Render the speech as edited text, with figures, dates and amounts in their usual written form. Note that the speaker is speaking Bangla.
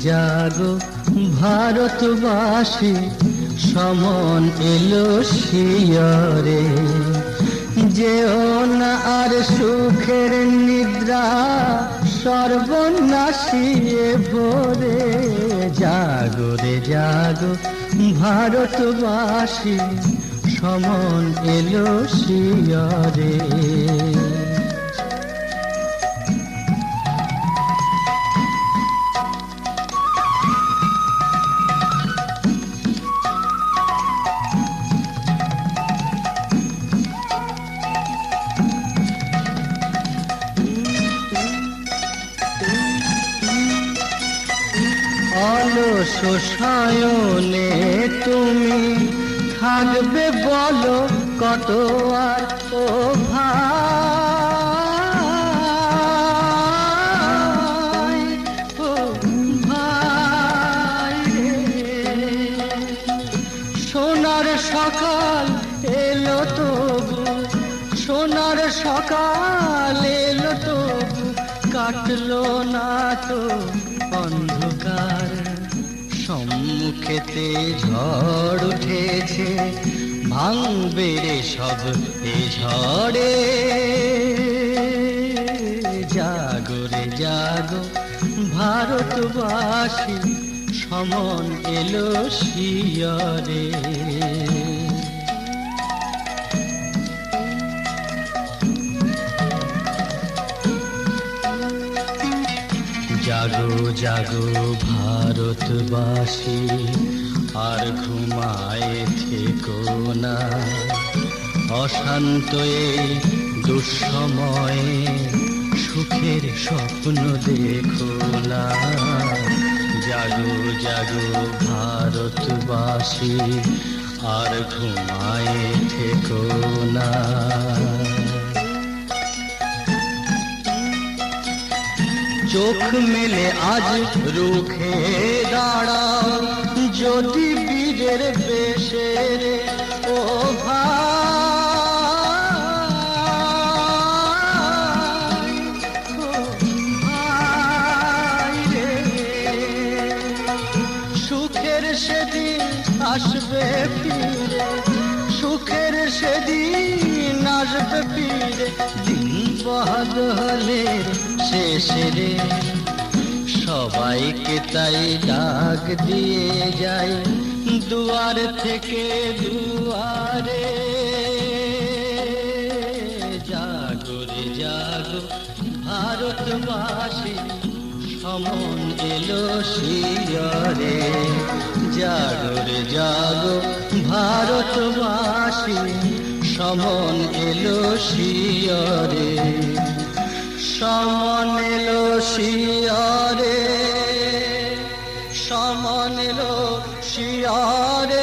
জাগো ভারতবাসী, সমন এলো শিয়রে। যেও না আর সুখের নিদ্রা, সর্বনাশী ভোরে। জাগো রে জাগো ভারতবাসী, সমন এলো শিয়রে। অলস শয়নে তুমি থাকবে বলো কত আর, ও ভাই, ও ভাই রে। সোনার সকাল এলো তবু, সোনার সকাল এলো তবু, কাটলো না তো অন্ধকার। সম্মুখেতে ঝড় উঠেছে, ভাঙবে রে সব এ ঝড়ে। জাগো রে জাগো ভারতবাসী, সমন এলো শিয়রে। জাগো জাগো ভারতবাসী, আর ঘুমায় থেকো না। অশান্ত এই দুঃসময়ে সুখের স্বপ্ন দেখো না। জাগো জাগো ভারতবাসী, আর ঘুমায় থেকো না। চোখ মেলে আজ রুখে দাঁড়াও, যদি বীরের বেশে রে, ও ভাই, ও ভাই রে। সুখের সেদিন আসবে ফিরে, সুখের সেদিন আসবে ফিরে। দিন বদলের শেষে রে, সবাইকে তাই ডাক দিয়ে যাই দুয়ার থেকে দুয়ারে। জাগো রে জাগো ভারতবাসী, সমন এলো শিয়রে। জাগো রে জাগো ভারতবাসী, সমন এলো শিয়রে। সমন এলো শিয়রে, সমন এলো শিয়রে।